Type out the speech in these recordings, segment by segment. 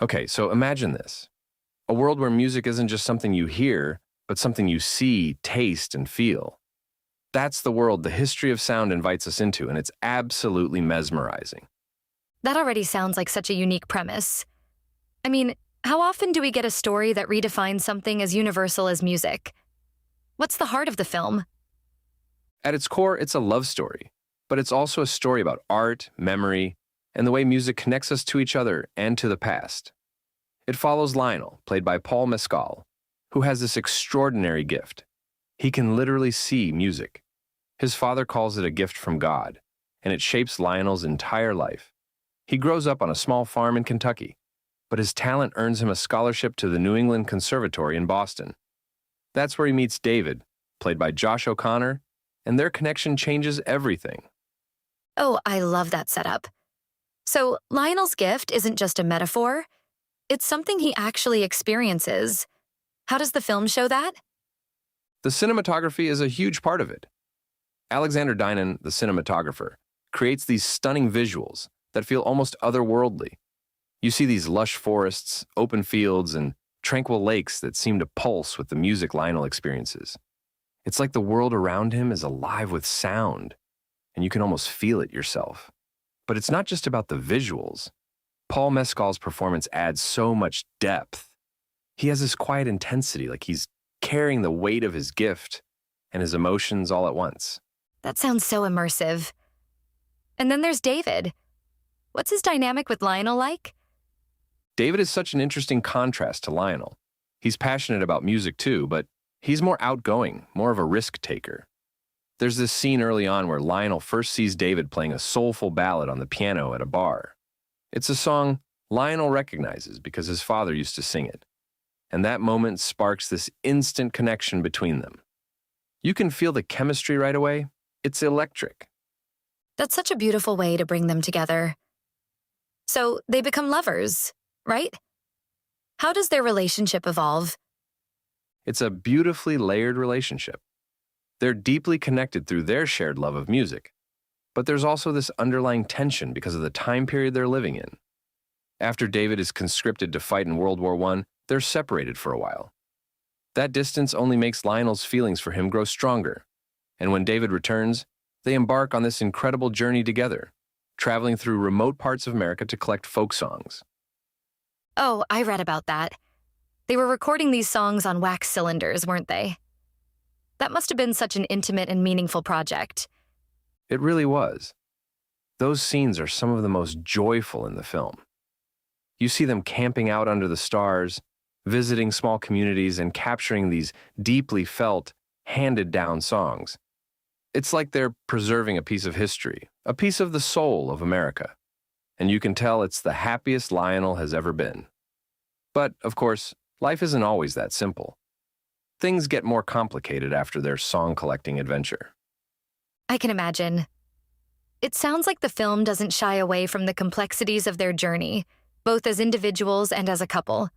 Okay, so imagine this. A world where music isn't just something you hear, but something you see, taste, and feel. That's the world the history of sound invites us into, and it's absolutely mesmerizing. That already sounds like such a unique premise. I mean, how often do we get a story that redefines something as universal as music? What's the heart of the film? At its core, it's a love story, but it's also a story about art, memory, and the way music connects us to each other and to the past. It follows Lionel, played by Paul Mescal, who has this extraordinary gift. He can literally see music. His father calls it a gift from God, and it shapes Lionel's entire life. He grows up on a small farm in Kentucky, but his talent earns him a scholarship to the New England Conservatory in Boston. That's where he meets David, played by Josh O'Connor, and their connection changes everything. Oh, I love that setup. So, Lionel's gift isn't just a metaphor, it's something he actually experiences. How does the film show that? The cinematography is a huge part of it. Alexander Dinan, the cinematographer, creates these stunning visuals that feel almost otherworldly. You see these lush forests, open fields, and tranquil lakes that seem to pulse with the music Lionel experiences. It's like the world around him is alive with sound, and you can almost feel it yourself. But it's not just about the visuals. Paul Mescal's performance adds so much depth. He has this quiet intensity, like he's carrying the weight of his gift and his emotions all at once. That sounds so immersive. And then there's David. What's his dynamic with Lionel like? David is such an interesting contrast to Lionel. He's passionate about music too, but he's more outgoing, more of a risk taker. There's this scene early on where Lionel first sees David playing a soulful ballad on the piano at a bar. It's a song Lionel recognizes because his father used to sing it. And that moment sparks this instant connection between them. You can feel the chemistry right away. It's electric. That's such a beautiful way to bring them together. So they become lovers, right? How does their relationship evolve? It's a beautifully layered relationship. They're deeply connected through their shared love of music. But there's also this underlying tension because of the time period they're living in. After David is conscripted to fight in World War I, they're separated for a while. That distance only makes Lionel's feelings for him grow stronger. And when David returns, they embark on this incredible journey together, traveling through remote parts of America to collect folk songs. Oh, I read about that. They were recording these songs on wax cylinders, weren't they? That must have been such an intimate and meaningful project. It really was. Those scenes are some of the most joyful in the film. You see them camping out under the stars, visiting small communities, and capturing these deeply felt, handed-down songs. It's like they're preserving a piece of history, a piece of the soul of America. And you can tell it's the happiest Lionel has ever been. But, of course, life isn't always that simple. Things get more complicated after their song-collecting adventure. I can imagine. It sounds like the film doesn't shy away from the complexities of their journey, both as individuals and as a couple.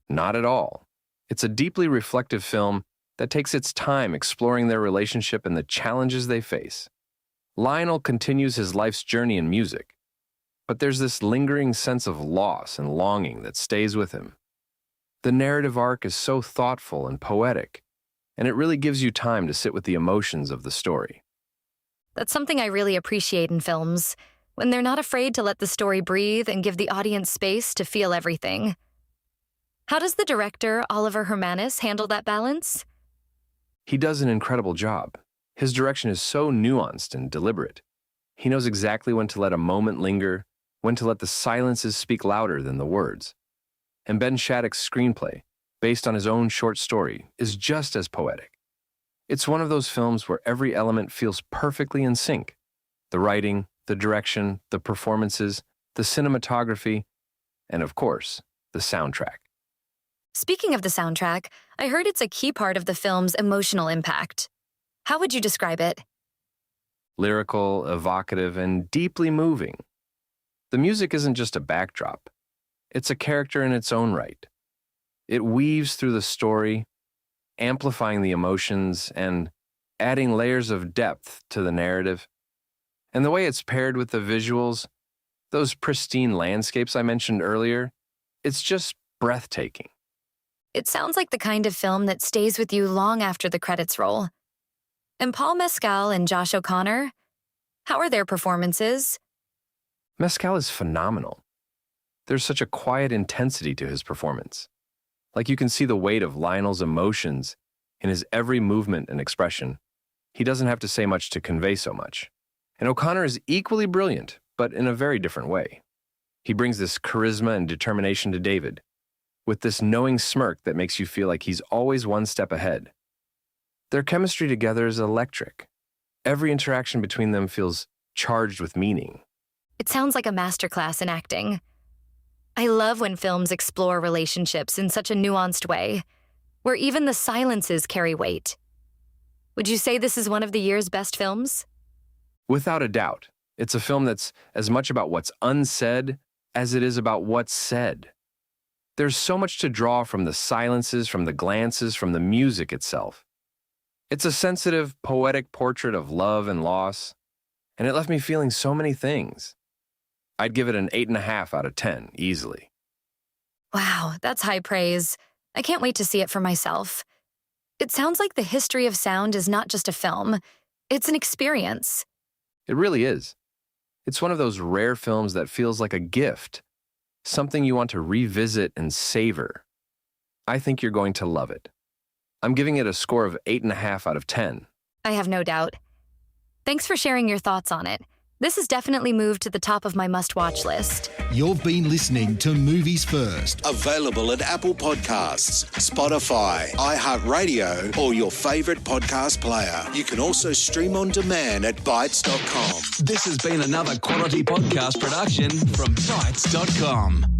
Not at all. It's a deeply reflective film that takes its time exploring their relationship and the challenges they face. Lionel continues his life's journey in music, but there's this lingering sense of loss and longing that stays with him. The narrative arc is so thoughtful and poetic, and it really gives you time to sit with the emotions of the story. That's something I really appreciate in films, when they're not afraid to let the story breathe and give the audience space to feel everything. How does the director, Oliver Hermanus, handle that balance? He does an incredible job. His direction is so nuanced and deliberate. He knows exactly when to let a moment linger, when to let the silences speak louder than the words. And Ben Shattuck's screenplay, based on his own short story, is just as poetic. It's one of those films where every element feels perfectly in sync. The writing, the direction, the performances, the cinematography, and of course, the soundtrack. Speaking of the soundtrack, I heard it's a key part of the film's emotional impact. How would you describe it? Lyrical, evocative, and deeply moving. The music isn't just a backdrop. It's a character in its own right. It weaves through the story, amplifying the emotions and adding layers of depth to the narrative. And the way it's paired with the visuals, those pristine landscapes I mentioned earlier, It's just breathtaking. It sounds like the kind of film that stays with you long after the credits roll. And Paul Mescal and Josh O'Connor, how are their performances? Mescal is phenomenal. There's such a quiet intensity to his performance. Like you can see the weight of Lionel's emotions in his every movement and expression. He doesn't have to say much to convey so much. And O'Connor is equally brilliant, but in a very different way. He brings this charisma and determination to David, with this knowing smirk that makes you feel like he's always one step ahead. Their chemistry together is electric. Every interaction between them feels charged with meaning. It sounds like a masterclass in acting. I love when films explore relationships in such a nuanced way, where even the silences carry weight. Would you say this is one of the year's best films? Without a doubt, it's a film that's as much about what's unsaid as it is about what's said. There's so much to draw from the silences, from the glances, from the music itself. It's a sensitive, poetic portrait of love and loss, and it left me feeling so many things. I'd give it an 8.5 out of 10, easily. Wow, that's high praise. I can't wait to see it for myself. It sounds like The History of Sound is not just a film, it's an experience. It really is. It's one of those rare films that feels like a gift, something you want to revisit and savor. I think you're going to love it. I'm giving it a score of 8.5 out of 10. I have no doubt. Thanks for sharing your thoughts on it. This has definitely moved to the top of my must-watch list. You've been listening to Movies First. Available at Apple Podcasts, Spotify, iHeartRadio, or your favourite podcast player. You can also stream on demand at Bytes.com. This has been another quality podcast production from Bytes.com.